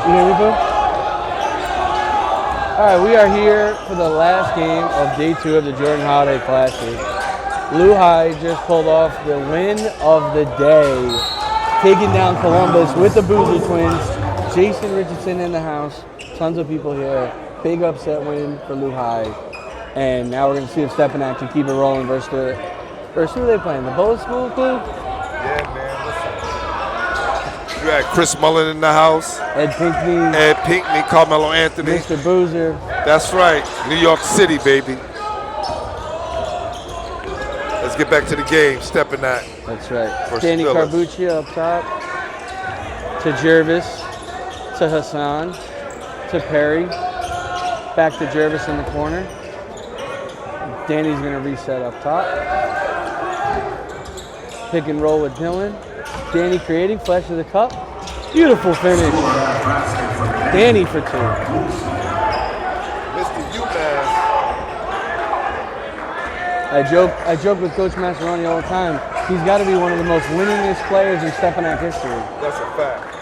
You hear me, Boo? All right, we are here for the last game of day 2 of the Jordan Holiday Classic. Lehigh just pulled off the win of the day, taking down Columbus with the Boozer twins. Jason Richardson in the house. Tons of people here. Big upset win for Lehigh. And now we're going to see if Stepinac can keep it rolling versus who are they playing? The Bullis School Club? Yeah, man. Listen. You had Chris Mullen in the house. Ed Pinckney, Carmelo Anthony. Mr. Boozer. That's right. New York City, baby. Let's get back to the game. Stepinac. That's right. Danny Carbucci up top. To Jervis. To Hassan. To Perry. Back to Jervis in the corner. Danny's going to reset up top. Pick and roll with Dylan. Danny creating, flash to the cup. Beautiful finish. Danny for 2. Mr. UMass. I joke with Coach Mascheroni all the time. He's got to be one of the most winningest players in Stepinac history. That's a fact.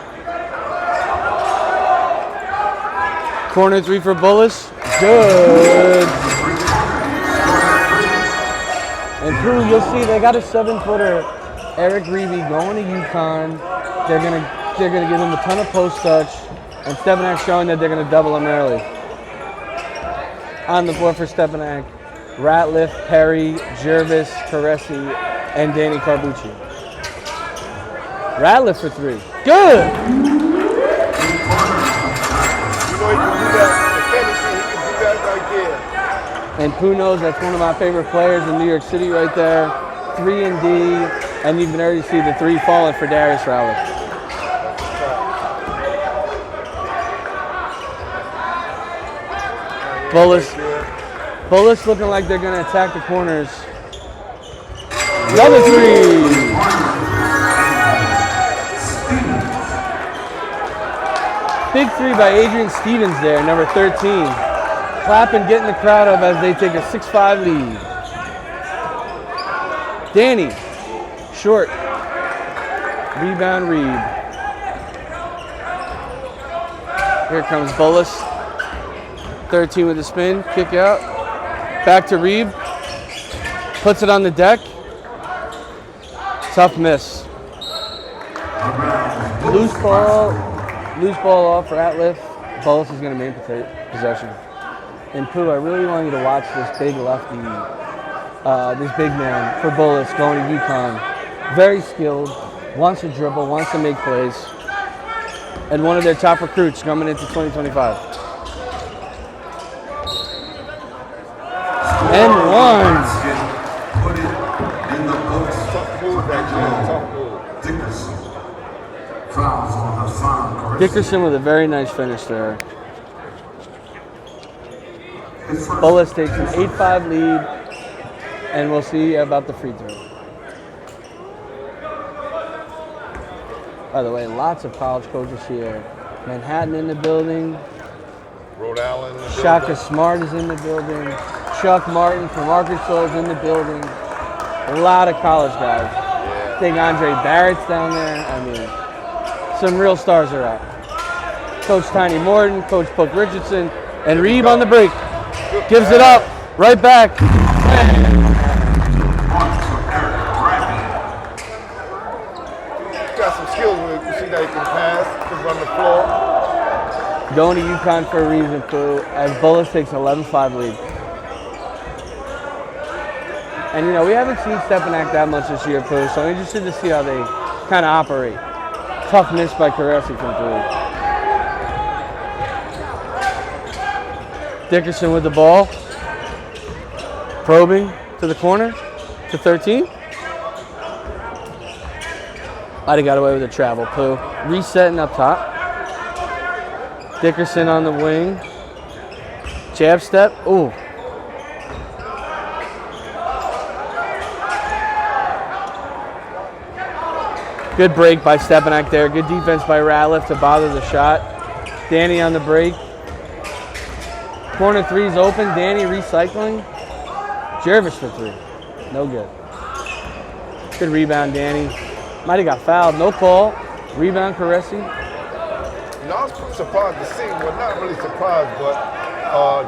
Corner 3 for Bullis. Good. And Drew, you'll see they got a 7-footer, Eric Reeby, going to UConn. They're gonna give him a ton of post touch, and Stepinac showing that they're gonna double him early. On the board for Stepinac, Ratliff, Perry, Jervis, Caressi, and Danny Carbucci. Ratliff for 3. Good. He can do that. If anything, he can do that right there. And Pooh knows that's one of my favorite players in New York City right there. 3 and D, and you can already see the 3 falling for Darius Ratliff. Bullis looking like they're going to attack the corners. Another 3. Big 3 by Adrian Stevens there, number 13. Clapping, getting the crowd up as they take a 6-5 lead. Danny, short. Rebound, Reed. Here comes Bullis. 13 with a spin, kick out. Back to Reeb. Puts it on the deck. Tough miss. Loose ball off for Ratliff. Bullis is going to maintain possession. And Pooh, I really want you to watch this big lefty, this big man for Bullis going to UConn. Very skilled, wants to dribble, wants to make plays. And one of their top recruits coming into 2025. And 1. Dickerson with a very nice finish there. Bullis takes an 8-5 lead, and we'll see about the free throw. By the way, lots of college coaches here. Manhattan in the building. Rhode Island in the building. Shaka Smart is in the building. Chuck Martin from Arkansas is in the building. A lot of college guys. Yeah. I think Andre Barrett's down there. I mean, some real stars are out. Coach Tiny Morton, Coach Puck Richardson, and Reeb on the break. Gives it up, right back. Got some skills with it. You see that he can pass, can run the floor. Going to UConn for a reason, Pooh, as Bullis takes an 11-5 lead. And you know, we haven't seen Stepinac that much this year, Pooh, so I'm interested to see how they kind of operate. Tough miss by Caressi from 3. Dickerson with the ball. Probing to the corner to 13. Might have got away with a travel, Pooh. Resetting up top. Dickerson on the wing. Jab step. Ooh. Good break by Stepinac there. Good defense by Ratliff to bother the shot. Danny on the break. Corner 3's open. Danny recycling. Jervis for 3. No good. Good rebound, Danny. Might have got fouled. No call. Rebound, Caressi. No, was surprised to see, well, not really surprised, but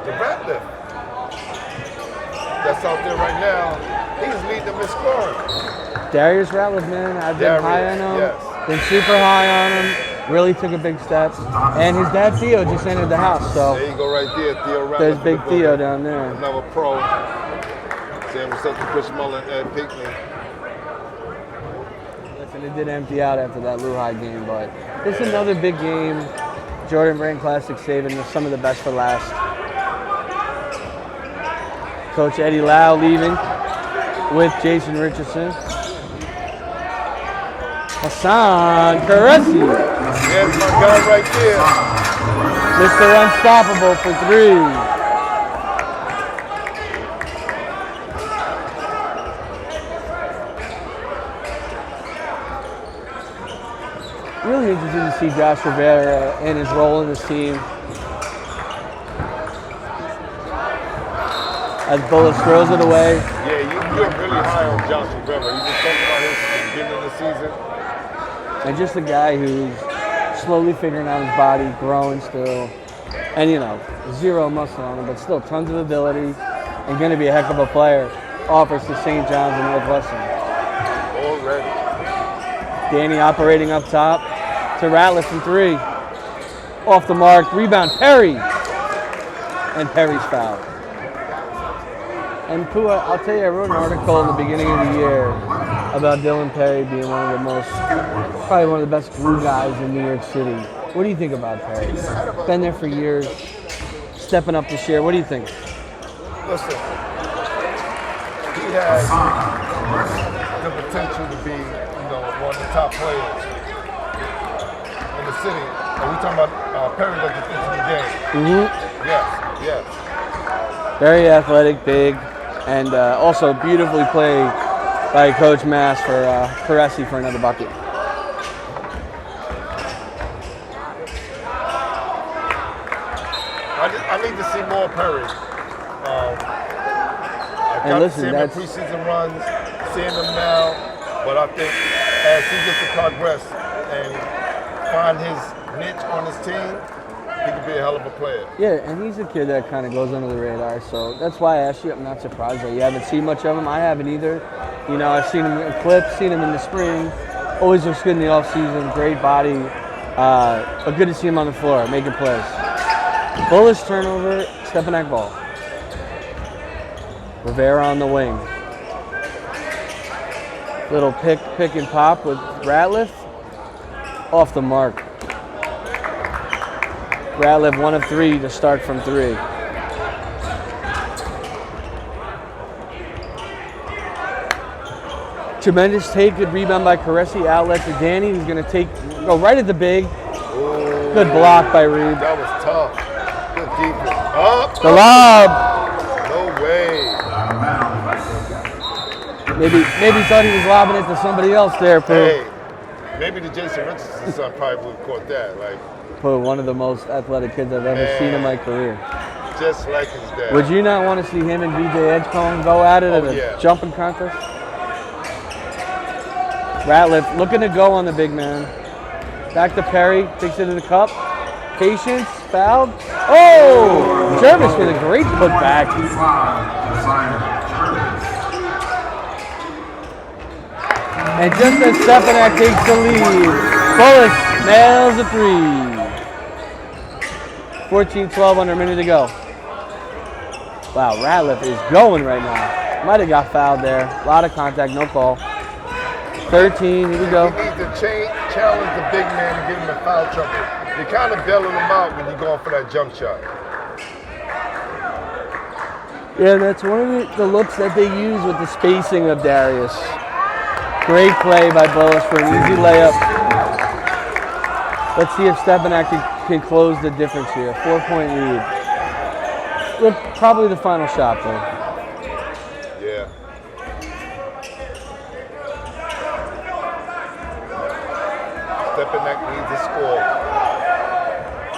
the rat lift that's out there right now, he's leading them in scoring. Darius Ratliff, man, I've been high on him. Yes. Been super high on him. Really took a big step. And his dad Theo just entered the house, so there you go right there, Theo Ratliff. there's Big Theo down there. Another pro. Saying what's up to Chris Mullen and Pinckney. Listen, it did empty out after that Lehigh game, but it's another big game. Jordan Brand Classic saving some of the best for last. Coach Eddie Lau leaving with Jason Richardson. Hassan Karesi. There's my guy right there. Mr. Unstoppable for 3. Really interesting to see Josh Rivera and his role in this team. As Bullis throws it away. Yeah, you're really high on Josh Rivera. You just talking about him at the beginning of the season. And just a guy who's slowly figuring out his body, growing still. And, you know, zero muscle on him, but still tons of ability and going to be a heck of a player. Offers to St. John's and Northwestern. Already. Danny operating up top to Ratliff from 3. Off the mark, rebound, Perry. And Perry's foul. And Pooh, I'll tell you, I wrote an article in the beginning of the year about Dylan Perry being probably one of the best glue guys in New York City. What do you think about Perry? Been there for years, stepping up this year. What do you think? Listen, he has the potential to be, one of the top players in the city. And we talking about Perry that gets into the game. Mm-hmm. Yes. Very athletic, big, and also beautifully played by Coach Mass for Karesi for another bucket. I need to see more Perry. I got to see him in preseason runs, seeing him now, but I think as he gets to progress and find his niche on his team, he could be a hell of a player. Yeah, and he's a kid that kind of goes under the radar, so that's why I asked you. I'm not surprised that you haven't seen much of him. I haven't either. I've seen him in clips, seen him in the spring. Always looks good in the offseason, great body. But good to see him on the floor, making plays. Bullis turnover, Stepinac ball. Rivera on the wing. Little pick and pop with Ratliff. Off the mark. Ratliff 1 of 3 to start from 3. Tremendous take, good rebound by Karesi, outlet to Danny, who's going to go right at the big. Ooh, good block by Reed. That was tough. Good defense. Up. The lob. No way. Maybe thought he was lobbing it to somebody else there, Pooh. Hey, maybe the Jason Richardson son probably would have caught that. Pooh, one of the most athletic kids I've ever seen in my career. Just like his dad. Would you not want to see him and VJ Edgecombe go at it a jumping contest? Ratliff looking to go on the big man. Back to Perry, takes it to the cup. Patience, fouled. Oh! Jervis with a great putback. And just as Stepinac takes the lead, Bullis nails a 3. 14-12 under a minute to go. Wow, Ratliff is going right now. Might have got fouled there. A lot of contact, no call. 13, here we go. You need to challenge the big man and give him a foul trouble. You're kind of bailing him out when you're going for that jump shot. Yeah, that's one of the looks that they use with the spacing of Darius. Great play by Bullis for an easy layup. Let's see if Stepinac can close the difference here. 4-point lead. Look, probably the final shot, though. Yeah. Stepinac needs a score.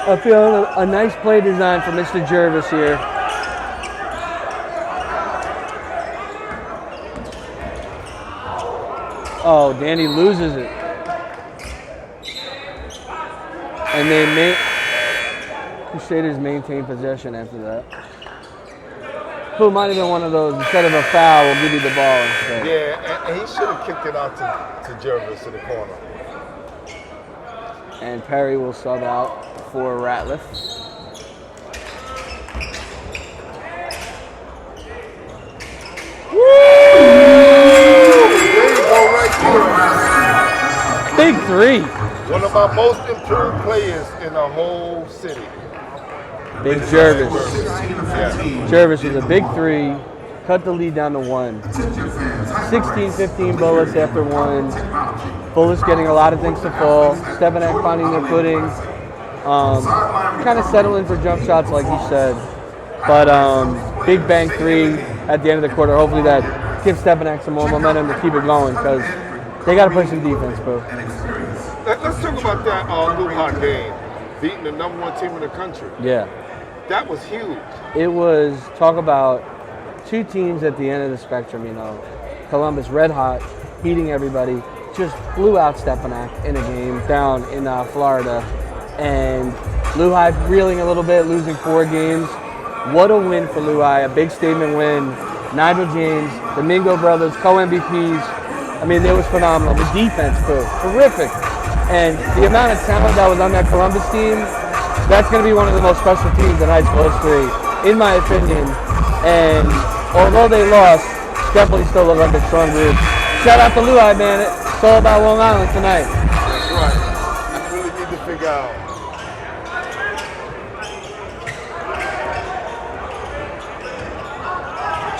I feel a nice play design from Mr. Jervis here. Oh, Danny loses it. And they Crusaders maintained possession after that. Who might have been one of those, instead of a foul, we'll give you the ball instead. Yeah, and he should have kicked it out to Jervis in the corner. And Perry will sub out for Ratliff. There you go, right there. Big three. One of our most improved players in the whole city. Big Jervis. Yeah. Jervis with a big three. Cut the lead down to 1. 16-15 Bullis after 1. Bullis getting a lot of things to fall. Stepinac finding their footing. Kind of settling for jump shots like you said. But big bang three at the end of the quarter. Hopefully that gives Stepinac some more momentum to keep it going because they got to play some defense, bro. Let's talk about that Lujan game. Beating the #1 team in the country. Yeah. That was huge. It was, talk about two teams at the end of the spectrum, you know. Columbus red hot, beating everybody. Just flew out Stepinac in a game down in Florida. And Lehigh reeling a little bit, losing 4 games. What a win for Lehigh, a big statement win. Nigel James, Domingo brothers, co-MVPs. I mean, it was phenomenal. The defense, too, terrific. And the amount of talent that was on that Columbus team, that's going to be one of the most special teams in high school history, in my opinion. And although they lost, definitely still look like a strong group. Shout out to Lehigh, man. It's all about Long Island tonight. That's right. I really need to figure out.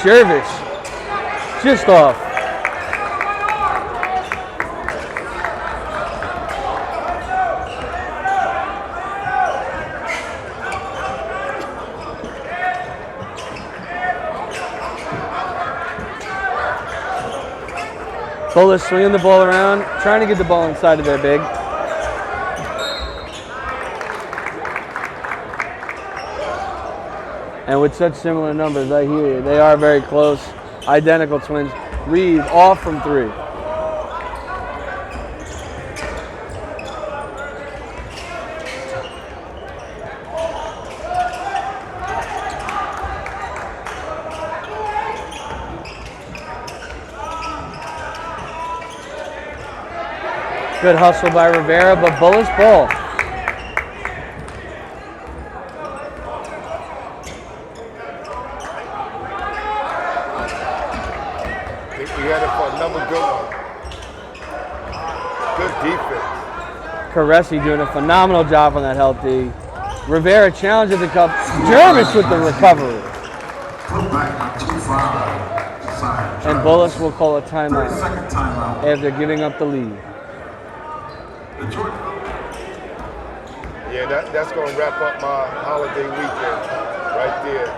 Jervis, just off. Bullis swinging the ball around, trying to get the ball inside of their big. And with such similar numbers, I hear you. They are very close, identical twins. Reeve off from 3. Good hustle by Rivera, but Bullis ball. We had it for another good one. Good defense. Caressi doing a phenomenal job on that help D. Rivera challenges the cup. Jervis with the recovery. And Bullis will call a timeout after giving up the lead. Yeah, that's going to wrap up my holiday weekend right there.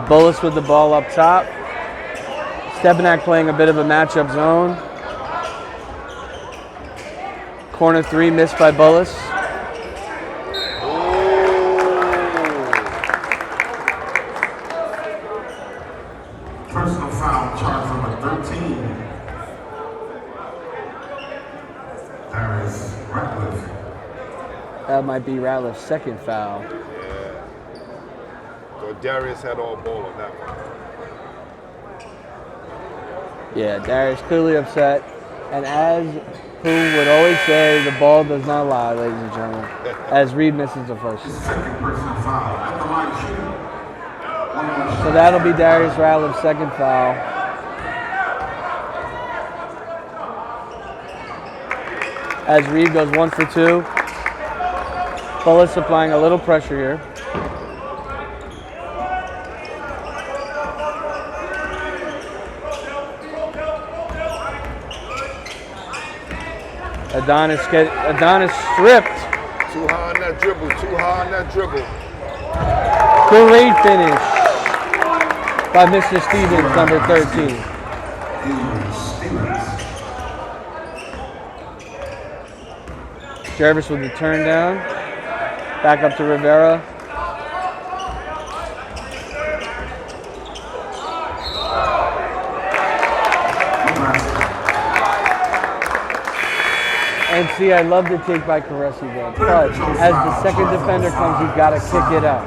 Bullis with the ball up top. Stepinac playing a bit of a matchup zone. Corner 3 missed by Bullis. Personal foul, charge number 13. Darius Ratliff. That might be Ratliff's second foul. Yeah. So Darius had all ball on that one. Yeah, Darius clearly upset. And as who would always say, the ball does not lie, ladies and gentlemen. As Reed misses the first. Second personal foul at the line shooting. So that'll be Darius Ratliff's second foul. As Reed goes 1 for 2. Bullis applying a little pressure here. Adonis stripped. Too high on that dribble, too high on that dribble. Great finish by Mr. Stevens, number 13. Jervis with the turn down. Back up to Rivera. And see, I love the take by Caressi there. But as the second defender comes, you've got to kick it out.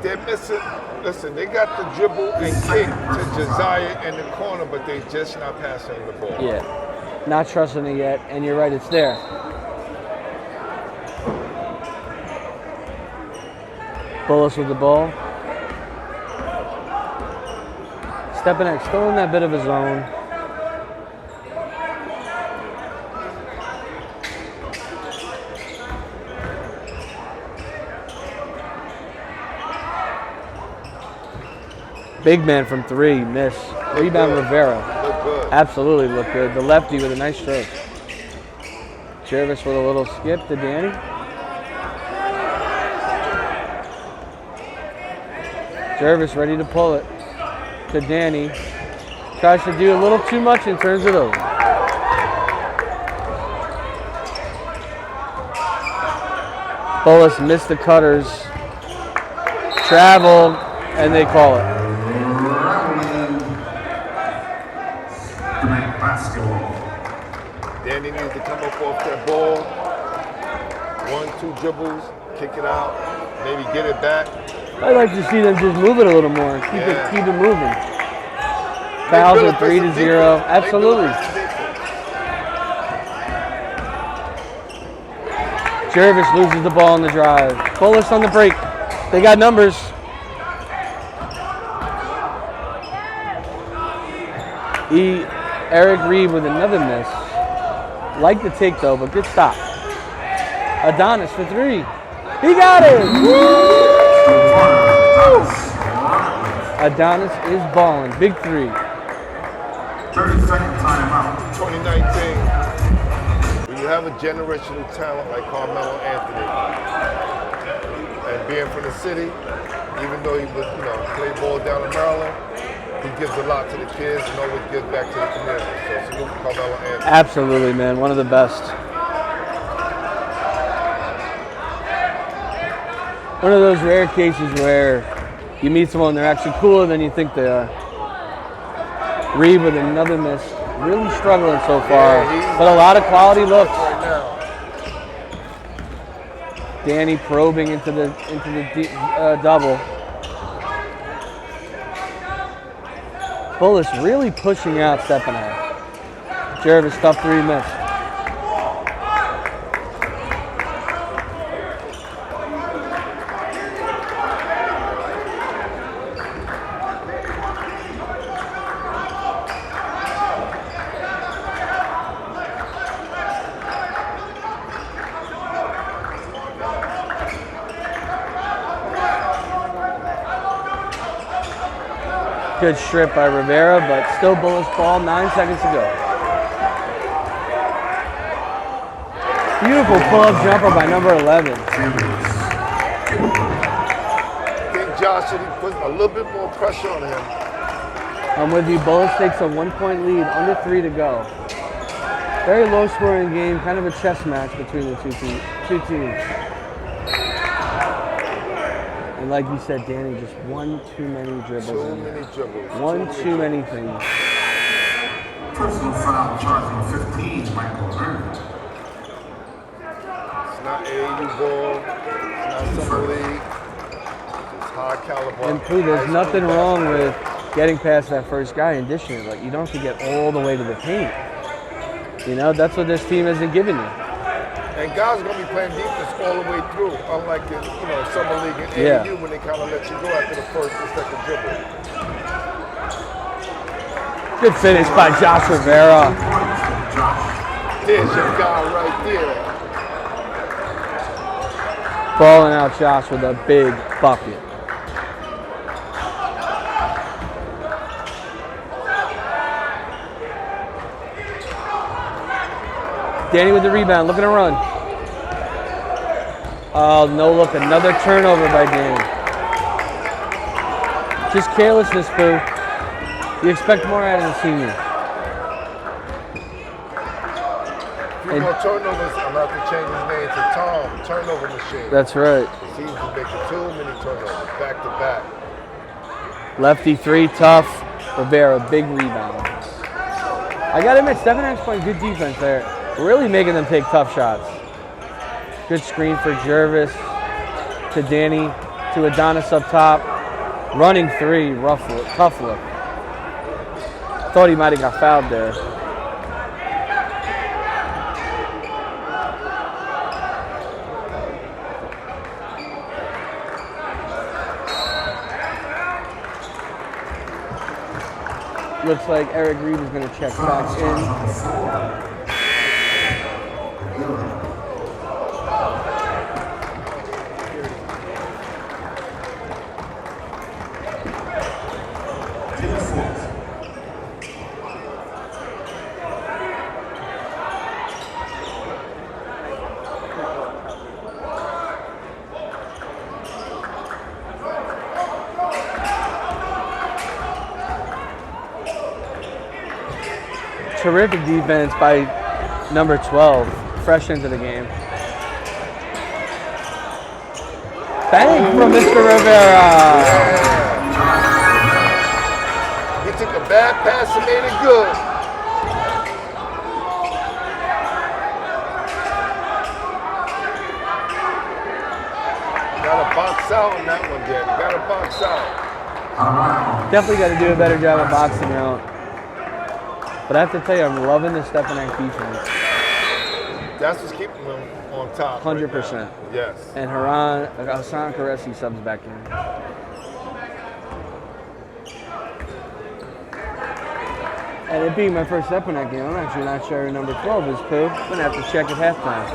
They're missing. Listen, they got the dribble and kick to Josiah in the corner, but they just not passing the ball. Yeah, not trusting it yet, and you're right, it's there. Bullis with the ball. Stepinac still in that bit of a zone. Big man from three, miss. Rebound Rivera. Look good. Absolutely look good. The lefty with a nice stroke. Jervis with a little skip to Danny. Jervis ready to pull it to Danny. Tries to do a little too much and turns it over. Bullis missed the cutters. Traveled, and they call it. Basketball. Danny needs to come up off that ball. 1-2 dribbles, kick it out, maybe get it back. I'd like to see them just move it a little more. Keep it moving. Fouls at 3-0. Absolutely. Jervis loses the ball on the drive. Bullis on the break. They got numbers. Eric Reed with another miss. Like the take though, but good stop. Adonis for three. He got it! Woo! Adonis is balling. Big three. 30-second timeout. 2019. When you have a generational talent like Carmelo Anthony, and being from the city, even though he was, played ball down in Maryland, he gives a lot to the kids and always gives back to the community. So salute to Carmelo Anthony. Absolutely, man. One of the best. One of those rare cases where you meet someone, they're actually cooler than you think they are. Reed with another miss. Really struggling so far, but a lot of quality looks. Right now. Danny probing into the double. Bullis really pushing out Stepinac. Jervis, tough three miss. Good strip by Rivera, but still Bullis ball, 9 seconds to go. Beautiful pull-up jumper by number 11. I think Josh should put a little bit more pressure on him. I'm with you. Bullis takes a 1-point lead, under 3 to go. Very low-scoring game, kind of a chess match between the two teams. And like you said, Danny, just one too many dribbles. Too many dribbles. One too many things. Personal foul charge number 15, Michael Vernon. It's not AAU ball. It's not summer league. It's high caliber. And Pooh, there's nothing wrong with getting past that first guy and dishing it. Like, you don't have to get all the way to the paint. You know, that's what this team hasn't given you. And guys are going to be playing defense all the way through, unlike in summer league and AAU when they kind of let you go after the first or second dribble. Good finish by Josh Rivera. There's your guy right there. Balling out Josh with a big bucket. Danny with the rebound, looking to run. Oh, no look, another turnover by Danny. Just carelessness, Pooh. You expect more out of the senior. A few more turnovers, I'm going to have to change his name to Tom, turnover machine. That's right. He's making too many turnovers, back to back. Lefty three, tough. Rivera, big rebound. I got to admit, Stepinac's playing good defense there. Really making them take tough shots. Good screen for Jervis to Danny to Adonis up top. Running three, rough look, tough look. Thought he might have got fouled there. Looks like Eric Reed is going to check back in. Terrific defense by number 12, fresh into the game. Bang from Mr. Rivera. He took a bad pass and made it good. Got to box out on that one, Jay. Got to box out. Definitely got to do a better job of boxing out. But I have to tell you, I'm loving the Stepinac defense. That's what's keeping them on top. 100%. Right, yes. And Hassan Karesi subs back in. And it being my first Stepinac game, I'm actually not sure who number 12 is, Pooh. I'm going to have to check at halftime.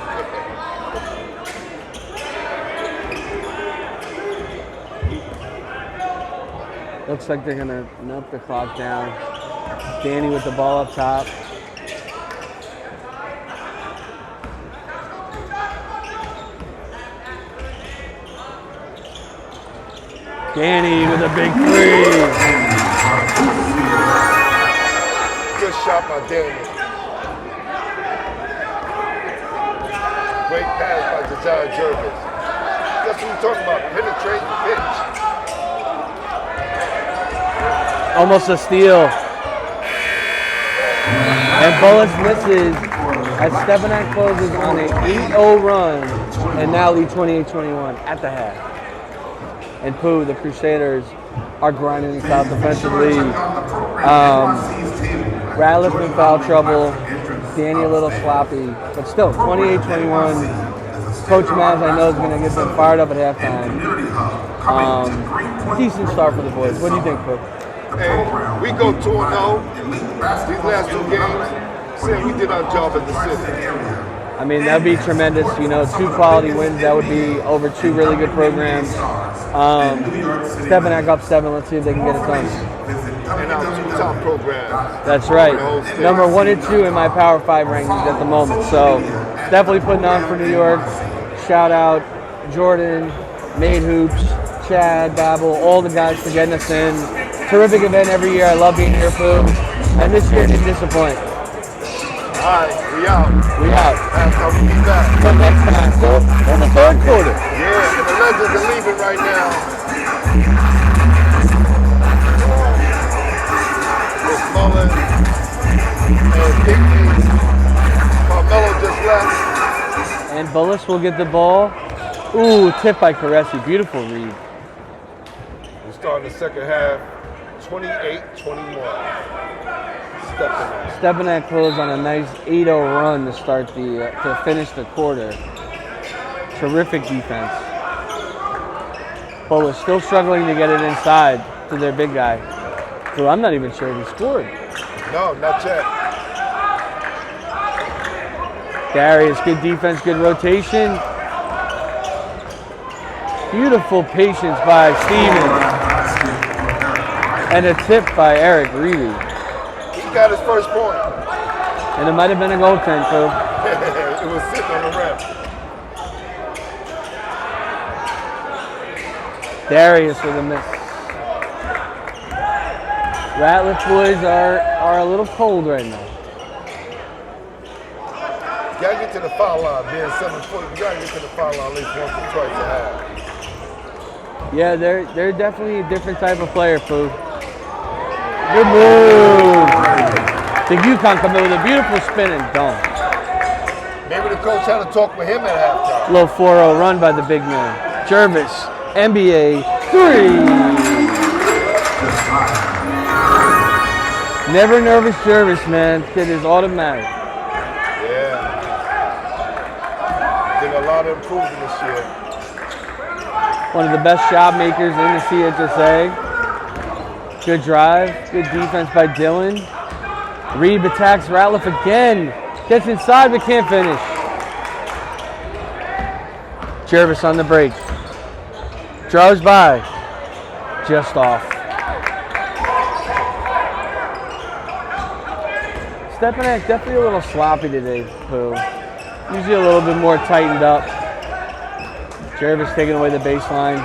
Looks like they're going to knock the clock down. Danny with the ball up top. Danny with a big three. Good shot by Danny. Great pass by Josiah Jervis. That's what we're talking about, penetrating pitch. Almost a steal. And Bullis misses as Stepinac closes on an 8-0 run and now lead 28-21 at the half. And Pooh, the Crusaders are grinding things out defensively. Ratliff in foul trouble. Danny a little sloppy. But still, 28-21. Coach Maz, I know, is going to get them fired up at halftime. Decent start for the boys. What do you think, Pooh? Hey, we go 2-0. These last two games, saying we did our job at the city. I mean, that would be tremendous. You know, 2 quality wins. That would be over 2 really good programs. Stepinac up 7. Let's see if they can get it done. And our 2 top programs. That's right. Number 1 and 2 in my Power 5 rankings at the moment. So definitely putting on for New York. Shout out Jordan, Made Hoops, Chad, Babel, all the guys for getting us in. Terrific event every year. I love being here, Pooh. And this year didn't disappoint. All right, we out. We out. That's how we be back. Till next time, Pooh. In the 3rd quarter. Yeah, and the Legends are leaving right now. Chris Mullen and Pinkney. Carmelo just left. And Bullis will get the ball. Ooh, tip by Karesi. Beautiful read. We're starting the second half, 28-21. Stepinac. Stepinac closed on a nice 8-0 run to start to finish the quarter. Terrific defense. Bullis still struggling to get it inside to their big guy, who I'm not even sure he scored. No, not yet. Darius, good defense, good rotation. Beautiful patience by Stevens. And a tip by Eric Reedy. He got his first point. And it might have been a goaltend, too. It was sitting on the rim. Darius with a miss. Ratliff boys are a little cold right now. You gotta get to the foul line. Being 7 foot, you gotta get to the foul line at least once or twice a half. Yeah, they're definitely a different type of player, Pooh. Good move. The Yukon come in with a beautiful spin and dunk. coach had to talk with him at halftime. Low 4-0 run by the big man. Jervis, NBA 3. Never nervous Jervis, man. Kid is automatic. Yeah. Did a lot of improvement this year. One of the best shot makers in the CHSA. Good drive, good defense by Dylan. Reed attacks Ratliff again. Gets inside but can't finish. Jervis on the break. Draws by. Just off. Stepinac definitely a little sloppy today, Pooh. Usually a little bit more tightened up. Jervis taking away the baseline.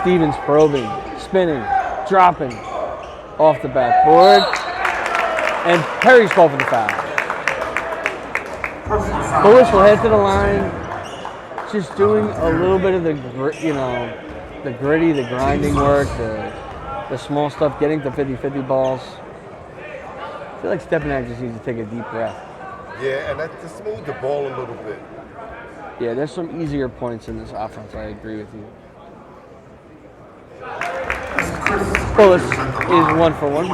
Stevens probing, spinning, dropping off the backboard. And Perry's called for the foul. Bullis will head to the line. Just doing a little bit of the, the gritty, the grinding work, the small stuff, getting to 50-50 balls. I feel like Stepinac just needs to take a deep breath. Yeah, and that just smooth the ball a little bit. Yeah, there's some easier points in this offense. I agree with you. Bullis is 1 for 1.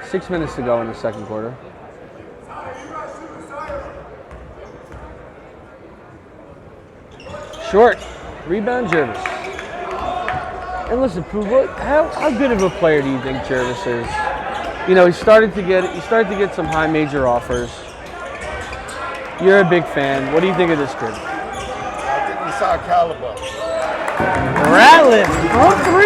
6 minutes to go in the second quarter. Short. Rebound, Jervis. And listen, Pooh, how good of a player do you think Jervis is? You know, he started to get some high major offers. You're a big fan. What do you think of this kid? I think he's high caliber. Ratliff from 3.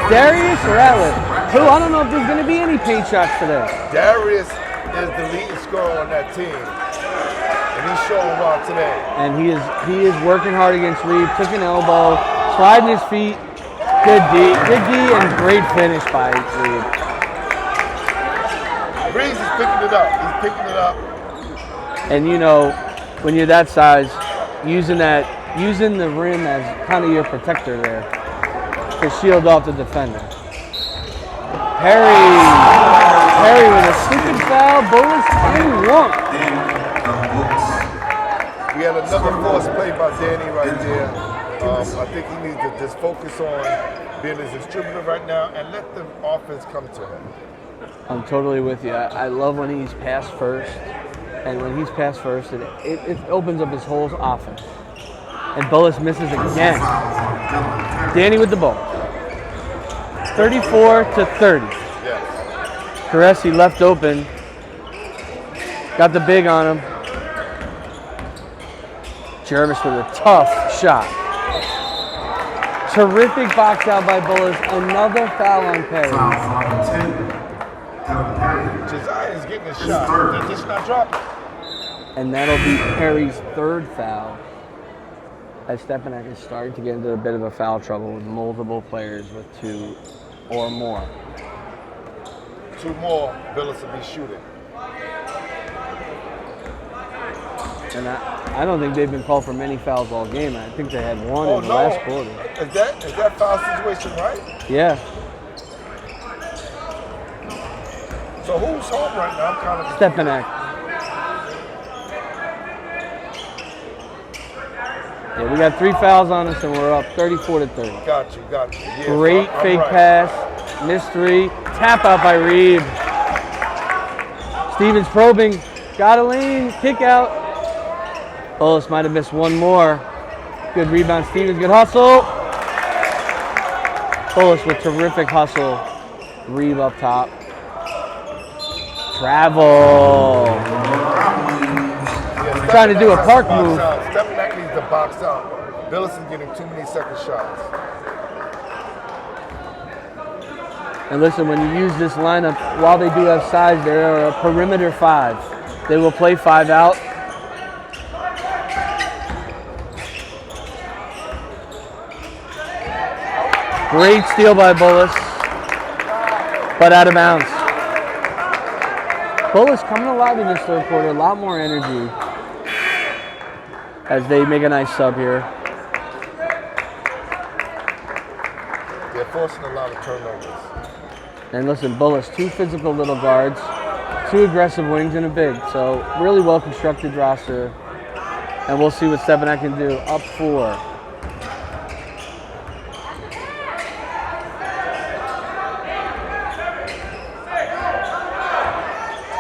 Darius Ratliff. Who I don't know if there's going to be any paint shots today. Darius is the leading scorer on that team. And he's showing well today. And he is working hard against Reed. Took an elbow, sliding his feet. Good D, and great finish by Reed. Reed is picking it up. He's picking it up. And you know, when you're that size, using the rim as kind of your protector there to shield off the defender. Perry with a stupid foul. Bullis and 1. We had another force play by Danny right there. I think he needs to just focus on being his distributor right now and let the offense come to him. I'm totally with you. I love when he's pass first. And when he's pass first, it opens up his whole offense. And Bullis misses again. Danny with the ball. 34-30. Yes. Caressi left open. Got the big on him. Jervis with a tough shot. Terrific box out by Bullis. Another foul on Perry. Josiah's getting a shot. They're just not dropping. And that'll be Perry's 3rd foul. As Stepinac is starting to get into a bit of a foul trouble with multiple players with 2 or more. 2 more, Bullis will be shooting. And I don't think they've been called for many fouls all game. I think they had 1 in the last quarter. Is that foul situation right? Yeah. So who's home right now? I'm kind of Stepinac. Yeah, we got 3 fouls on us and we're up 34-30. Got you. Yeah, Great I'm fake right. pass. Missed 3. Tap out by Reed. Stevens probing. Got a lane. Kick out. Bullis might have missed 1 more. Good rebound, Stevens. Good hustle. Bullis with terrific hustle. Reed up top. Travel. Yeah, Trying to do a park box move. Out. Stepinac needs to box out. Bullis is getting too many second shots. And listen, when you use this lineup, while they do have size, they're a perimeter 5. They will play 5 out. Great steal by Bullis, but out of bounds. Bullis coming alive in this 3rd quarter, a lot more energy as they make a nice sub here. They're forcing a lot of turnovers. And listen, Bullis, 2 physical little guards, 2 aggressive wings and a big. So really well constructed roster. And we'll see what Stepinac can do. Up 4.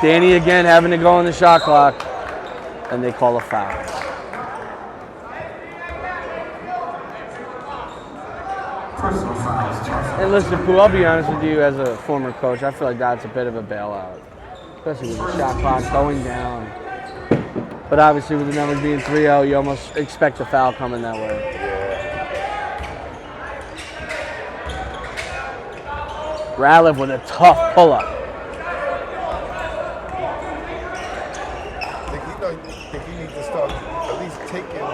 Danny again having to go on the shot clock. And they call a foul. Personal fouls, charged. And listen, Pooh, I'll be honest with you, as a former coach, I feel like that's a bit of a bailout. Especially with the shot clock going down. But obviously with the numbers being 3-0, you almost expect a foul coming that way. Ratliff with a tough pull-up. I think he needs to start at least taking,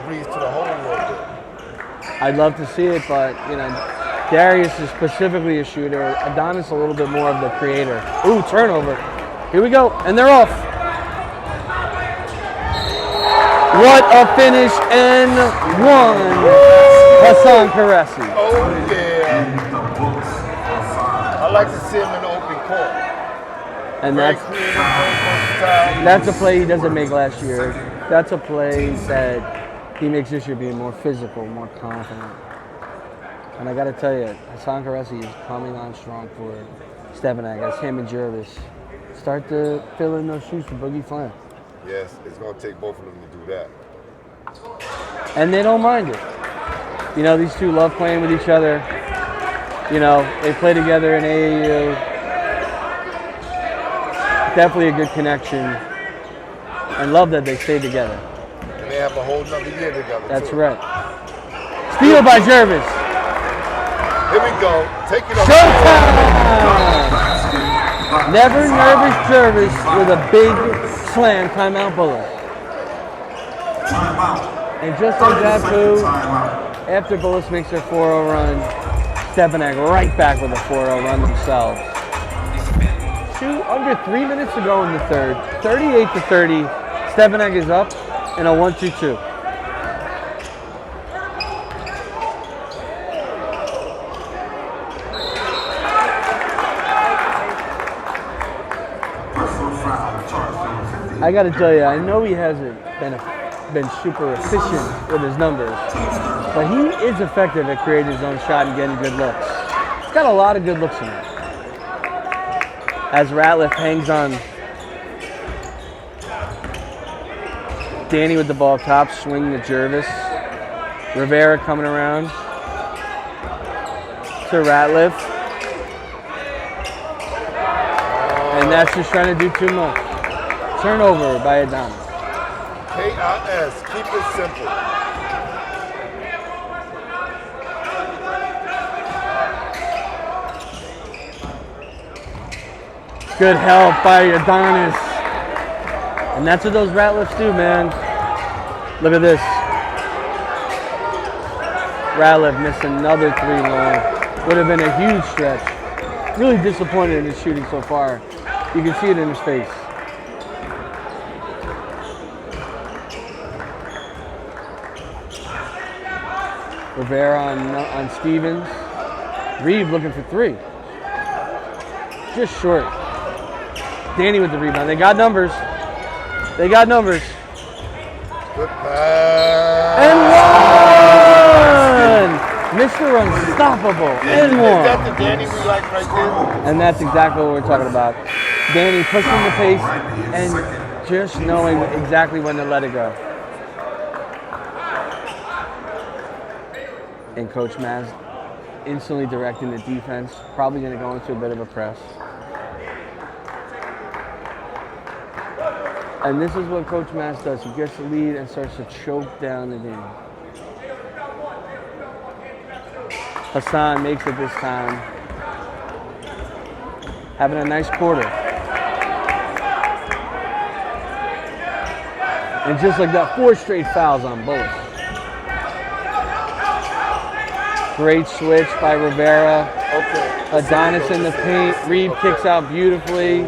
Reeves to the hole a little bit. I'd love to see it, but, Darius is specifically a shooter. Adonis a little bit more of the creator. Ooh, turnover. Here we go, and they're off. What a finish, and 1. Hassan Karesi. Oh, yeah. I like to see him in the open court. And Very that's creative, very versatile. That's a play he doesn't make last year. That's a play that he makes this year being more physical, more confident. And I got to tell you, Hassan Karesi is coming on strong for Stepinac as him and Jervis start to fill in those shoes for Boogie Flam. Yes, it's going to take both of them to do that. And they don't mind it. These two love playing with each other. They play together in AAU. Definitely a good connection. And love that they stay together. And they have a whole nother year together. That's too. right. Steal by Jervis. Here we go. Take it over. Showtime! Never nervous Jervis with a big slam. Timeout Bullis. Timeout. And just like that, Pooh, Timeout. after Bullis makes their 4-0 run, Stepinac right back with a 4-0 run themselves. Under 3 minutes to go in the third. 38-30. Stepinac is up in a 1-2-2. I got to tell you, I know he hasn't been super efficient with his numbers, but he is effective at creating his own shot and getting good looks. He's got a lot of good looks in him. As Ratliff hangs on. Danny with the ball top, swing to Jervis. Rivera coming around to Ratliff. And that's just trying to do too much. Turnover by Adonis. KIS, keep it simple. Good help by Adonis. And that's what those Ratliffs do, man. Look at this. Ratliff missed another 3 long. Would have been a huge stretch. Really disappointed in his shooting so far. You can see it in his face. Rivera on Stevens. Reeve looking for 3. Just short. Danny with the rebound. They got numbers. They got numbers. Good pass. And 1! Mr. Unstoppable. And 1. Is that the Danny we like right there? And that's exactly what we're talking about. Danny pushing the pace and just knowing exactly when to let it go. And Coach Maz instantly directing the defense. Probably going to go into a bit of a press. And this is what Coach Maz does. He gets the lead and starts to choke down the game. Hassan makes it this time. Having a nice quarter. And just like that, 4 straight fouls on Bullis. Great switch by Rivera. Okay. Adonis in the paint. Reeve kicks out beautifully.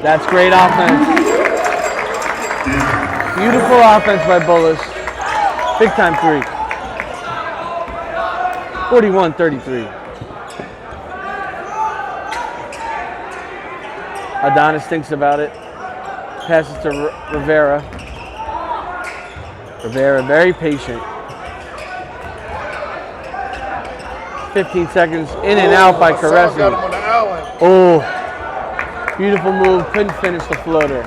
That's great offense. Beautiful offense by Bullis. Big time 3. 41-33. Adonis thinks about it. Passes to Rivera. Rivera, very patient. 15 seconds in and out by Hassan Caressi. got him on the island. Oh, beautiful move. Couldn't finish the floater.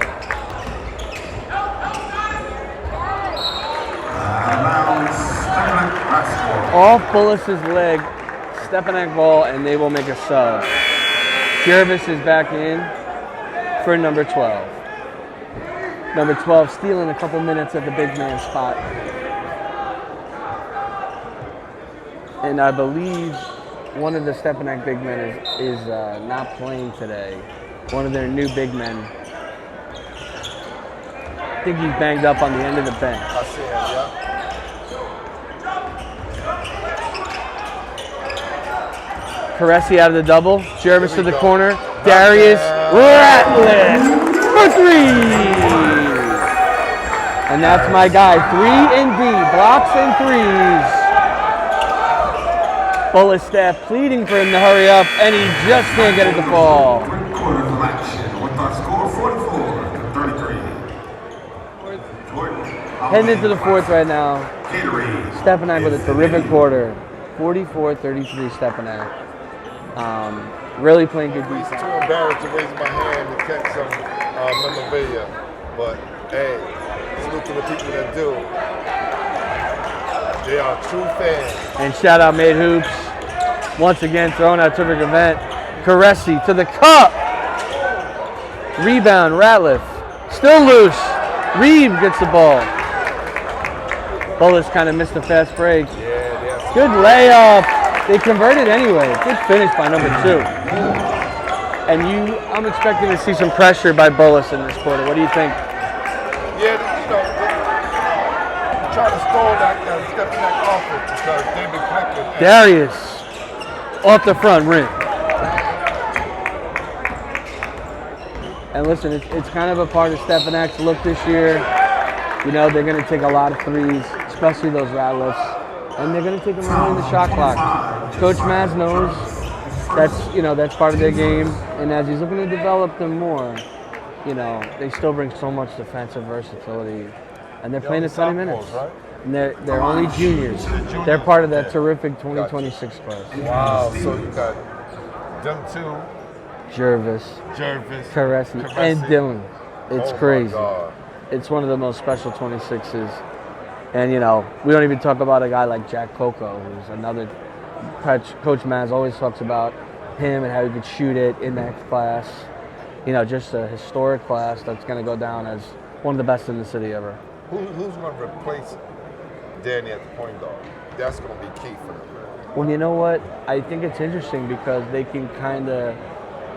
Off Bullis' leg, Stepinac ball, and they will make a sub. Jervis is back in for number 12. Number 12 stealing a couple minutes at the big man spot. And I believe one of the Stepinac big men is not playing today. One of their new big men. I think he's banged up on the end of the bench. I see him, yeah. Caressi out of the double. Jervis to the corner. Darius Ratliff for three. And that's my guy. 3 and D. Blocks and threes. Bullis staff pleading for him to hurry up, and he just can't get it to fall. Third quarter of action with our score 44-33. Heading into the fourth right now. Gatorade. Stepinac with a terrific quarter. 44-33 Stepinac. Really playing good He's too defense. embarrassed to raise my hand to catch some memorabilia. But hey, salute to the people that do. They are true fans. And shout out Made Hoops. Once again throwing out a terrific event. Caressi to the cup. Rebound, Ratliff. Still loose. Reeve gets the ball. Bullis kind of missed the fast break. Yeah, Good layup. They converted anyway. Good finish by number 2. And I'm expecting to see some pressure by Bullis in this quarter. What do you think? yeah, trying to stall that Stepinac offense because they've been clicking. Darius off the front rim. And listen, it's kind of a part of Stepinac's look this year. You know, they're going to take a lot of threes, especially those Ratliffs, and they're going to take them early in the shot clock. Coach Maz knows that's part of their game, and as he's looking to develop them more, they still bring so much defensive versatility, and they're playing the 20 minutes. Right? And they're only juniors. They're part of that terrific 2026 class. Wow, so you got them two, Jervis, Caressi, and Dylan. It's crazy. God. It's one of the most special 26s. And, we don't even talk about a guy like Jack Coco, who's another Coach Maz always talks about him and how he could shoot it in that class. Just a historic class that's going to go down as one of the best in the city ever. Who's going to replace Danny at the point guard? That's going to be key for them. Well, you know what? I think it's interesting because they can kind of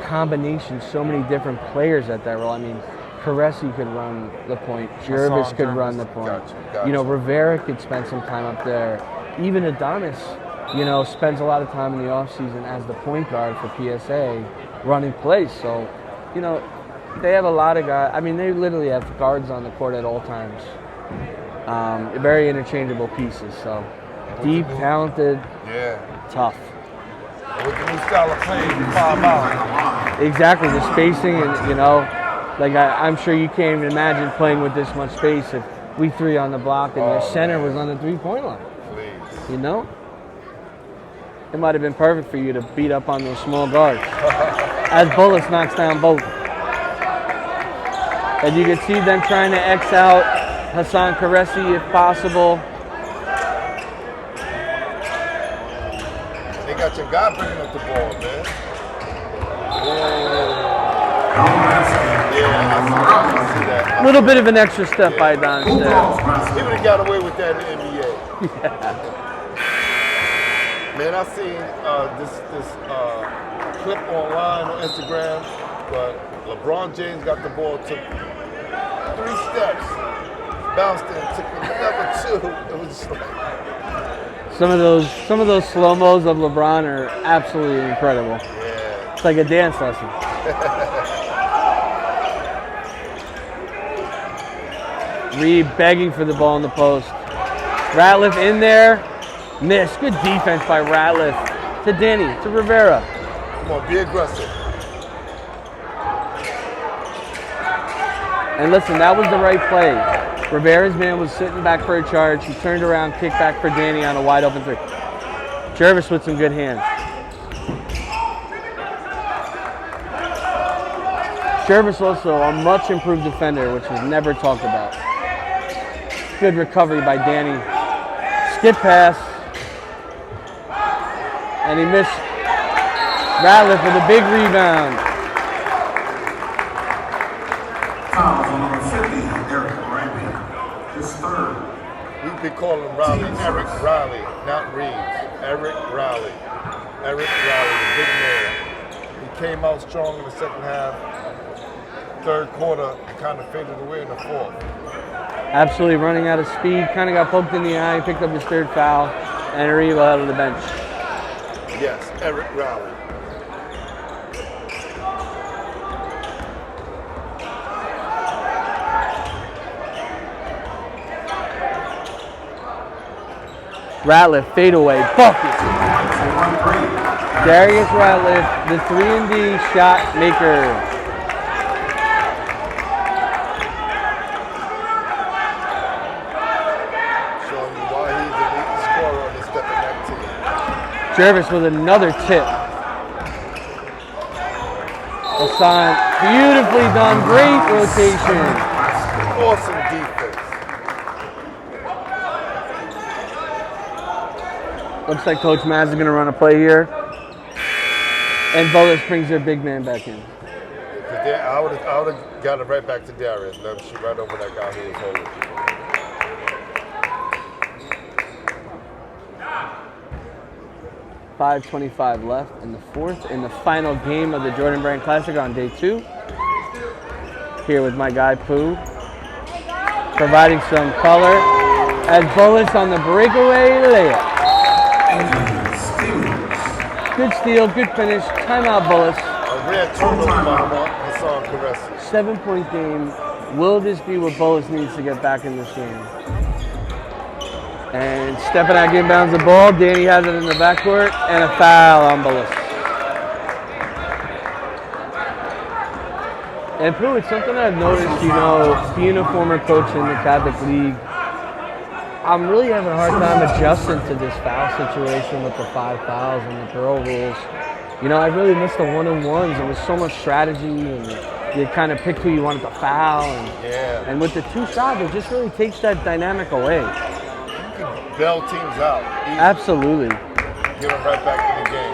combination so many different players at that role. I mean, Caressi could run the point. Jervis could run the point. Gotcha. Rivera could spend some time up there. Even Adonis, spends a lot of time in the offseason as the point guard for PSA running plays. So, they have a lot of guys. I mean, they literally have guards on the court at all times. Very interchangeable pieces. So, deep, talented, tough. With the new style of play, you 5 out. Exactly, the spacing and, I'm sure you can't even imagine playing with this much space if we 3 on the block and your center was on the 3-point line. Please. It might have been perfect for you to beat up on those small guards. As Bullis knocks down both. And you can see them trying to X out Hassan Caressi if possible. They got your guy bringing up the ball, man. Yeah, A little bit of an extra step by Don there. He would have got away with that in the NBA. Man, I seen this clip online on Instagram, but LeBron James got the ball, took 3 steps, bounced it, took another 2. It was just like Some of those slow-mos of LeBron are absolutely incredible. yeah. It's like a dance lesson. Reed begging for the ball in the post. Ratliff in there. Miss. Good defense by Ratliff. To Denny. To Rivera. Come on, be aggressive. And listen, that was the right play. Rivera's man was sitting back for a charge. He turned around, kicked back for Danny on a wide open three. Jervis with some good hands. Jervis also a much improved defender, which was never talked about. Good recovery by Danny. Skip pass. And he missed. Ratliff with a big rebound. Fouls on number 50, Eric Riley. His third. We'd be calling Riley Eric Riley, not Reeves. Eric Riley. Eric Riley, the big man. He came out strong in the second half. Third quarter, kind of faded away in the fourth. Absolutely running out of speed. Kind of got poked in the eye. Picked up his third foul. And Arriba out of the bench. Yes, Eric Riley. Ratliff, fadeaway, bucket. Darius Ratliff, the 3-and-D shot maker. Showing you why he's the leading scorer on the Stepinac team. Jervis with another tip. Hassan, beautifully done, great rotation. Awesome defense. Looks like Coach Maz is going to run a play here. And Bullis brings their big man back in. I would have got it right back to Darius. Let him shoot right over that guy who was holding. 5:25 left in the fourth, in the final game of the Jordan Brand Classic on day 2. Here with my guy Pooh, providing some color as Bullis on the breakaway layup. Good steal, good finish. Timeout, Bullis. A rare turnover by Hassan Karesi. 7-point game. Will this be what Bullis needs to get back in this game? And Stepinac inbounds the ball. Danny has it in the backcourt, and a foul on Bullis. And Pooh, it's something I've noticed, being a former coach in the Catholic League, I'm really having a hard time adjusting to this foul situation with the 5 fouls and the girl rules. I really missed the 1-on-1s. There was so much strategy, and you kind of picked who you wanted to foul. And with the 2 shots, it just really takes that dynamic away. You can bail teams out. Easy. Absolutely. Get them right back in the game.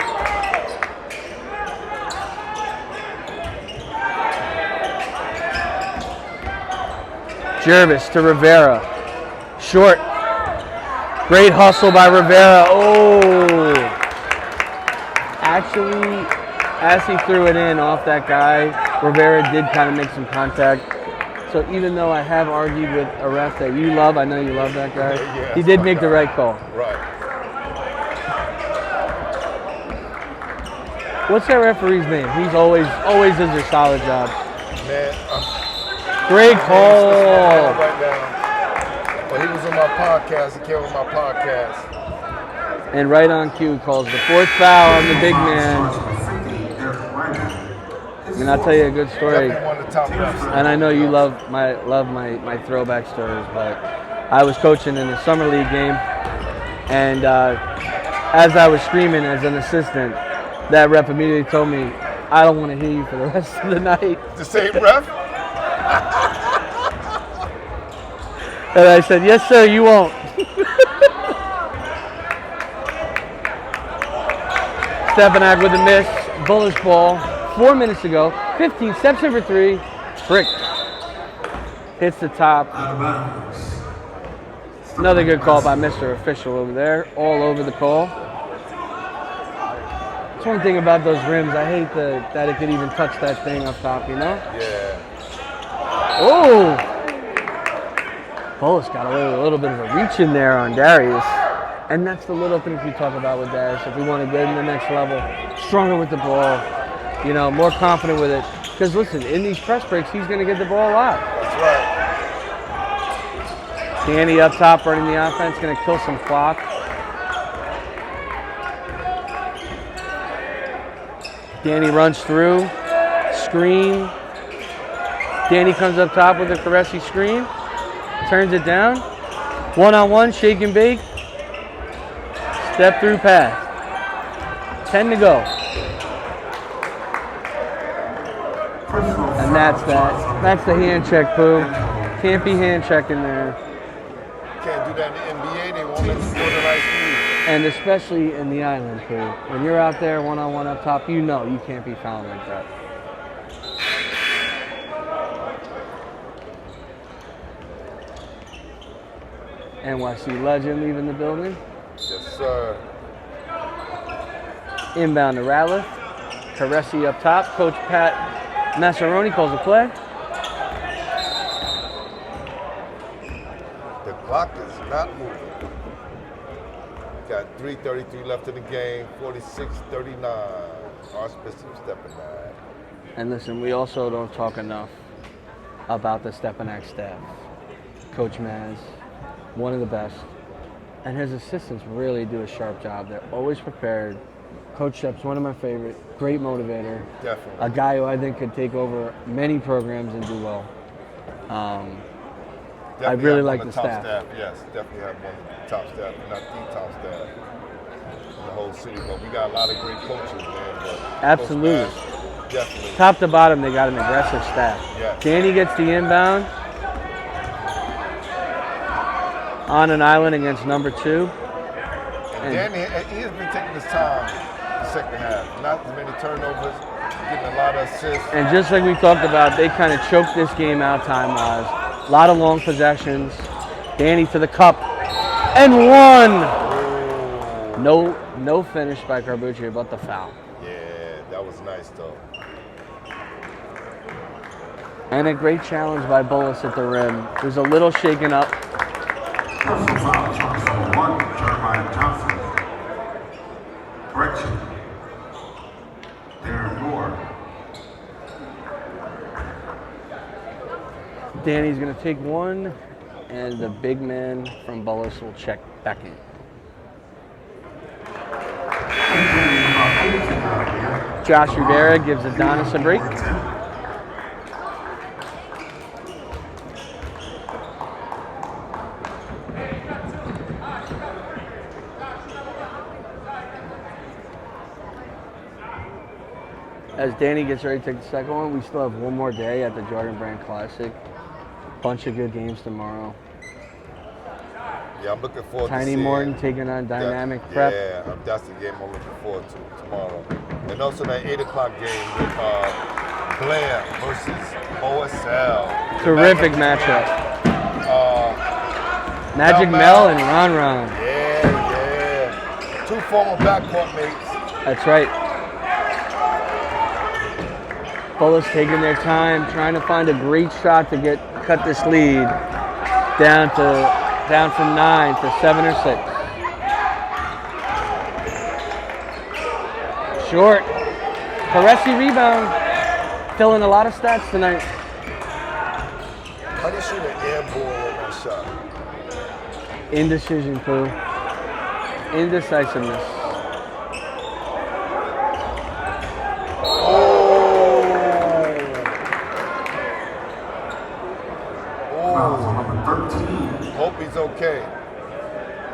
Jervis to Rivera. Short. Great hustle by Rivera. Oh! Actually, as he threw it in off that guy, Rivera did kind of make some contact. So even though I have argued with a ref that you love, I know you love that guy, Yeah, he did make the right call. Right. What's that referee's name? He's always does a solid job. Man, Great call. right now. Well, he was on my podcast. He came on my podcast. And right on cue calls the 4th foul on the big man. And I'll tell you a good story. Definitely one of the top refs. And I know you love my throwback stories, but I was coaching in a summer league game, and as I was screaming as an assistant, that ref immediately told me, "I don't want to hear you for the rest of the night." The same ref? And I said, "Yes, sir, you won't." Stepinac with a miss. Bullis ball. 4 minutes ago. 15 steps in for 3. Frick. Hits the top. Another good call by Mr. Official over there. All over the call. That's one thing about those rims. I hate that it could even touch that thing up top, Yeah. Oh! Bullis got away with a little bit of a reach in there on Darius. And that's the little things we talk about with Darius. If we want to get in the next level, stronger with the ball, more confident with it. Because listen, in these press breaks, he's going to get the ball a lot. That's right. Danny up top running the offense, going to kill some clock. Danny runs through, screen. Danny comes up top with a Caressy screen, turns it down. One-on-one, shake and bake. Step through pass. 10 to go. And that's that. That's the hand check, Pooh. Can't be hand checking there. Can't do that in the NBA. They won't let you score the right speed. And especially in the island, Pooh. When you're out there one-on-one up top, you know you can't be fouling like that. NYC legend leaving the building. Yes, sir. Inbound to Ratliff. Caressy up top. Coach Pat Massaroni calls a play. The clock is not moving. Got 3:33 left in the game. 46-39. Archbishop Stepinac. And listen, we also don't talk enough about the Stepinac staff. Coach Maz, one of the best. And his assistants really do a sharp job. They're always prepared. Coach Shep's one of my favorite. Great motivator. Definitely. A guy who I think could take over many programs and do well. I really like the staff. Yes, definitely have one of the top staff, not the top staff in the whole city. But we got a lot of great coaches, man. But Absolutely. Coach Bass, definitely. Top to bottom, they got an aggressive staff. Yes. Danny gets the inbound on an island against number 2. And Danny, he has been taking his time in the second half. Not as many turnovers, getting a lot of assists. And just like we talked about, they kind of choked this game out time-wise. A lot of long possessions. Danny to the cup. And one! No finish by Carbucci, but the foul. Yeah, that was nice, though. And a great challenge by Bullis at the rim. There's a little shaken up. Personal foul, charge number 1, Jeremiah Johnson. Correction. Darren Moore. Danny's going to take one, and the big man from Bullis will check back in. Josh Rivera gives Adonis a break. As Danny gets ready to take the second one, we still have one more day at the Jordan Brand Classic. Bunch of good games tomorrow. Yeah, I'm looking forward to Tiny seeing Morton taking on Dynamic Prep. Yeah, that's the game I'm looking forward to tomorrow. And also that 8 o'clock game with Blair versus OSL. Terrific matchup. Magic Mel and Ron Ron. Yeah. 2 former backcourt mates. That's right. Bullis taking their time, trying to find a great shot to cut this lead down from 9 to 7 or 6. Short. Caressy rebound. Filling a lot of stats tonight. How do you shoot an air ball on that shot? Indecision, Pooh. Indecisiveness. Foul number 13. Hope he's okay.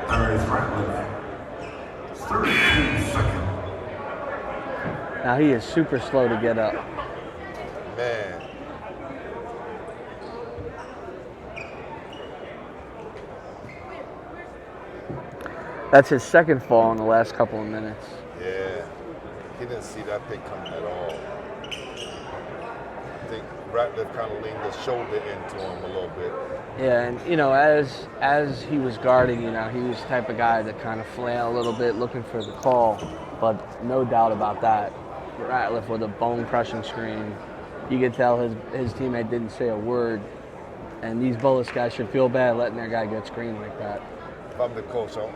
Darius Ratliff. 13 seconds. Now he is super slow to get up. Man. That's his second fall in the last couple of minutes. Yeah. He didn't see that pick coming at all. I think Ratliff kind of leaned his shoulder into him a little bit. Yeah, and you know, as he was guarding, you know, he was the type of guy that kind of flail a little bit, looking for the call. But no doubt about that, Ratliff with a bone-crushing screen. You could tell his teammate didn't say a word. And these Bullis guys should feel bad letting their guy get screened like that. If I'm the coach, I'm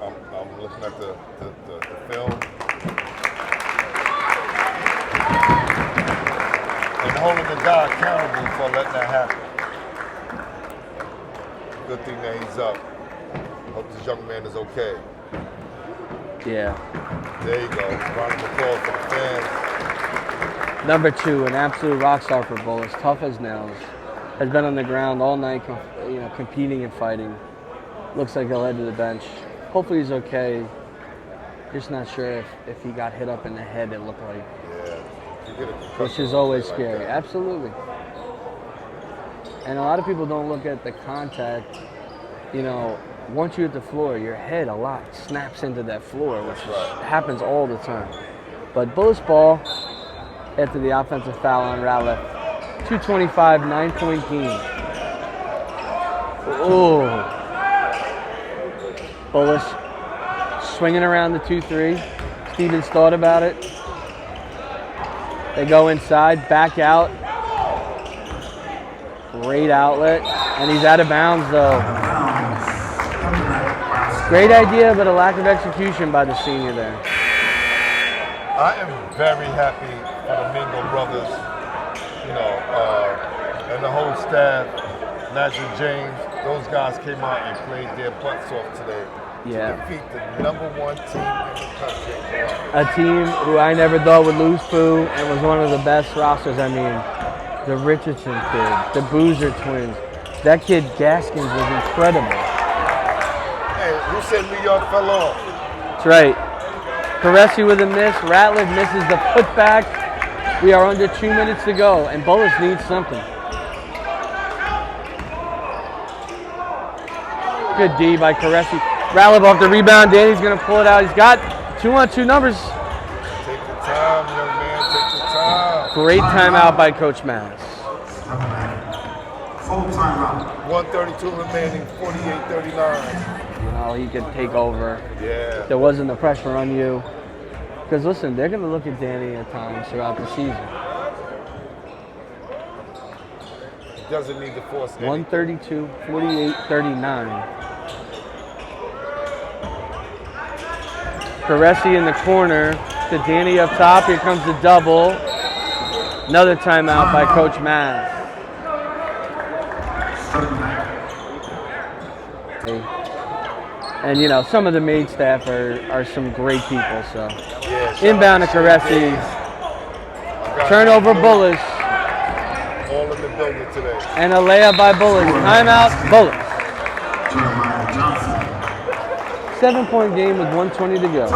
looking at the film and holding the guy accountable for letting that happen. Good thing that he's up. Hope this young man is okay. Yeah. There you go. Round of applause for the fans. Number 2, an absolute rock star for Bullis, tough as nails. has been on the ground all night, competing and fighting. Looks like he'll head to the bench. Hopefully he's okay. Just not sure if he got hit up in the head, it looked like. Yeah. Which is always like scary. that. Absolutely. And a lot of people don't look at the contact. Once you hit the floor, your head a lot snaps into that floor, which happens all the time. But Bullis ball after the offensive foul on Ratliff. 2:25, 9-point game. Oh. Bullis swinging around the 2-3. Stevens thought about it. They go inside, back out. Great outlet. And he's out of bounds, though. Great idea, but a lack of execution by the senior there. I am very happy for the Mingo brothers, and the whole staff. Nigel James, those guys came out and played their butts off today. Yeah. To defeat the #1 team in the country. A team who I never thought would lose Pooh and was one of the best rosters. I mean, the Richardson kid, the Boozer twins. That kid Gaskins was incredible. Hey, who said New York fell off? That's right. Caressi with a miss. Ratliff misses the putback. We are under 2 minutes to go, and Bullis needs something. Good D by Caressi. Ratliff off the rebound. Danny's going to pull it out. He's got 2-on-2 numbers. Take the time, young man. Take the time. Great timeout by Coach Mass. Full timeout. 132 remaining, 48-39. He could take over. Yeah. There wasn't the pressure on you. Because listen, they're going to look at Danny at times throughout the season. He doesn't need to force anything. 132, 48-39. Caressi in the corner to Danny up top. Here comes the double. Another timeout by Coach Mass. And some of the maid staff are some great people. So inbound to Caressi. Turnover Bullis. All in the building today. And a layup by Bullis. Timeout Bullis. 7-point game with 1:20 to go.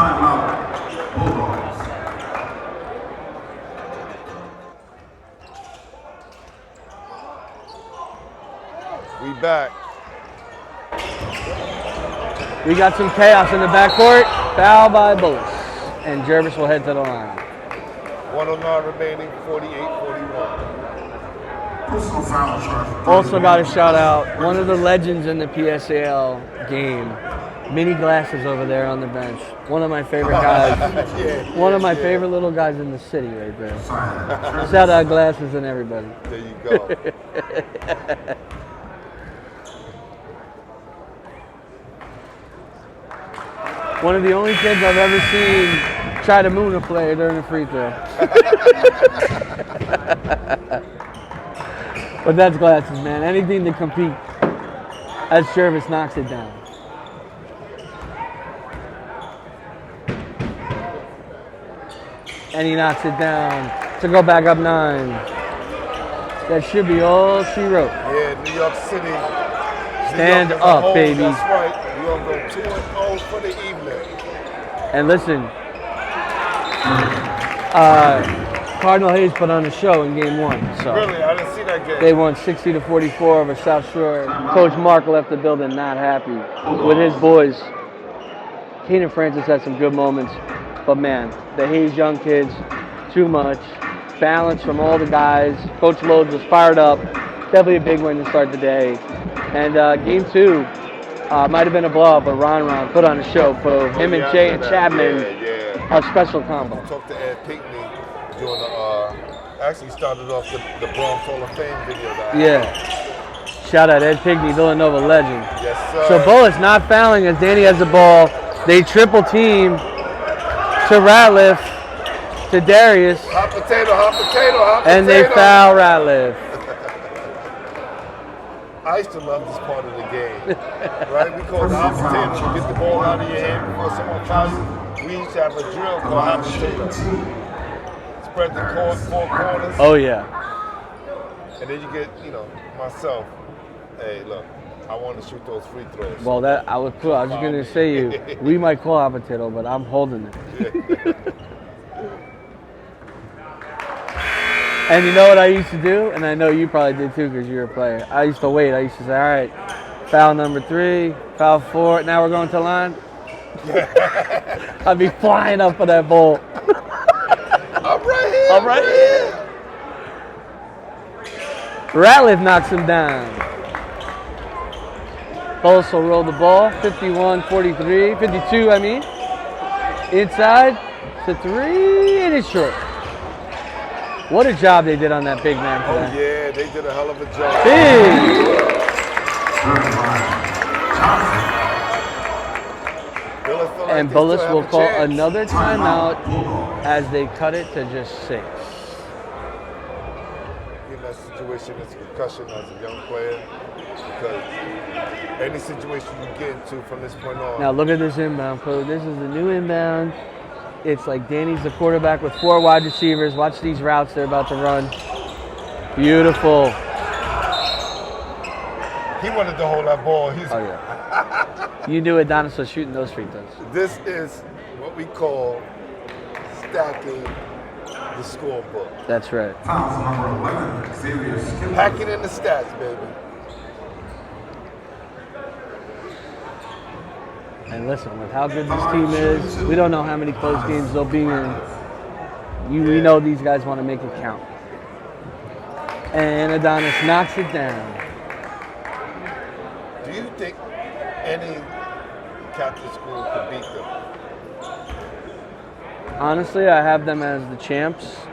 We back. We got some chaos in the backcourt. Foul by Bullis. And Jervis will head to the line. 109 remaining, 48-41. Personal foul charge. Also got a shout out. One of the legends in the PSAL game. Mini Glasses over there on the bench. One of my favorite guys. One of my favorite little guys in the city right there. Shout out Glasses and everybody. There you go. One of the only kids I've ever seen try to moon a player during a free throw. But that's Glasses, man. Anything to compete. As Jervis knocks it down. And he knocks it down to go back up 9. That should be all she wrote. Yeah, New York City. Stand New York up, whole, baby. That's right. We're going to go 2-0 for the evening. And listen, Cardinal Hayes put on a show in game 1. So Really? I didn't see that game. they won 60-44 over South Shore. Coach Mark left the building not happy with his boys. Keenan Francis had some good moments, but man, the Hayes young kids, too much. Balance from all the guys. Coach Lodes was fired up. Definitely a big win to start the day. And game 2 might have been a blowout, but Ron put on a show. For him and Jay and Chapman, a special combo. I talked to Ed Pinckney doing actually started off the Bronx Hall of Fame video. Shout out Ed Pinckney, Villanova legend. Yes, sir. So Bullis not fouling as Danny has the ball. They triple team to Ratliff, to Darius. Hot potato, hot potato, hot potato. And they foul Ratliff. I used to love this part of the game, right? We call it the hot potato. You get the ball out of your hand before someone fouls you. We used to have a drill called hot potato. Spread the court, 4 corners. Oh yeah. And then you get, myself, hey, look, I want to shoot those free throws. Well, that I was cool. I was just gonna say we might call hot potato, but I'm holding it. And you know what I used to do? And I know you probably did too because you're a player. I used to wait. I used to say, all right, foul number 3, foul 4. Now we're going to the line. I'd be flying up for that ball. I'm right here. I'm right here. Ratliff knocks him down. Bullis will roll the ball. 51-43. 52, I mean. Inside to 3, and it's short. What a job they did on that big man today. Oh, yeah, they did a hell of a job. Big! And Bullis will call another timeout as they cut it to just 6. In that situation, it's a concussion as a young player because any situation you get into from this point on. Now look at this inbound, Cole. This is the new inbound. It's like Danny's the quarterback with 4 wide receivers. Watch these routes they're about to run. Beautiful. He wanted to hold that ball. Oh, yeah. You knew Adonis was shooting those free throws. This is what we call stacking the scorebook. That's right. Packing in the stats, baby. And listen, with how good this team is, we don't know how many close games they'll be in. We know these guys want to make it count. And Adonis knocks it down. Do you think any Catholic school could beat them? Honestly, I have them as the champs.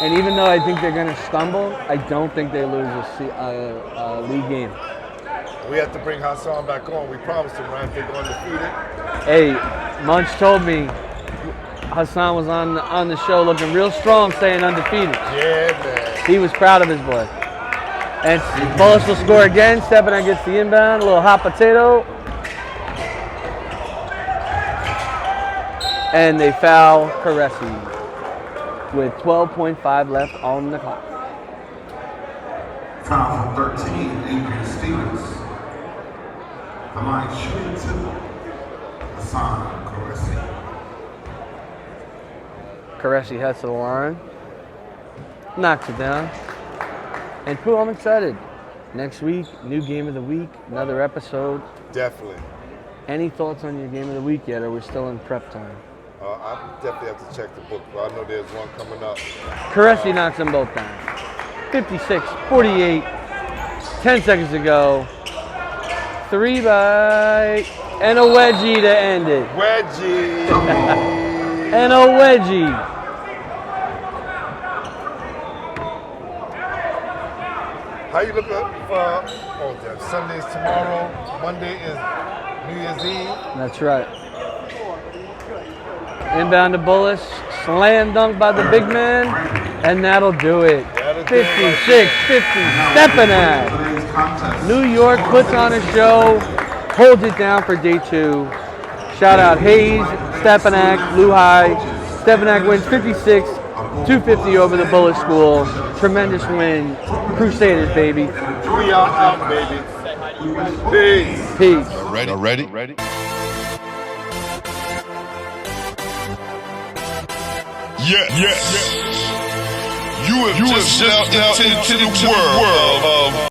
And even though I think they're going to stumble, I don't think they lose a league game. We have to bring Hassan back on. We promised him, right? If they go undefeated. Hey, Munch told me Hassan was on the show looking real strong, saying undefeated. Yeah, man. He was proud of his boy. And Bullis will score again. Stepinac gets the inbound. A little hot potato. And they foul Caresi with 12.5 left on the clock. Foul for 13, Adrian Stevens. The line shooting 2, Hassan Caresi. Caresi heads to the line. Knocks it down. And Pooh, I'm excited. Next week, new game of the week, another episode. Definitely. Any thoughts on your game of the week yet, or we're still in prep time? I definitely have to check the book, but I know there's one coming up. Caresi knocks them both down. 56-48. 10 seconds to go. 3 by... And a wedgie to end it. Wedgie! And a wedgie. How you look up for Sunday's tomorrow, Monday is New Year's Eve. That's right. Inbound to Bullis, slam dunk by the big man, and that'll do it. 56-50, Stepinac. New York puts on a show, holds it down for day 2. Shout out Hayes, Stepinac, Lou High. Stepinac wins 56-250 over the Bullis School. Tremendous win. Crusaders, baby. We out, baby. Peace. Peace. Ready? Yeah. You have just stepped out into the world of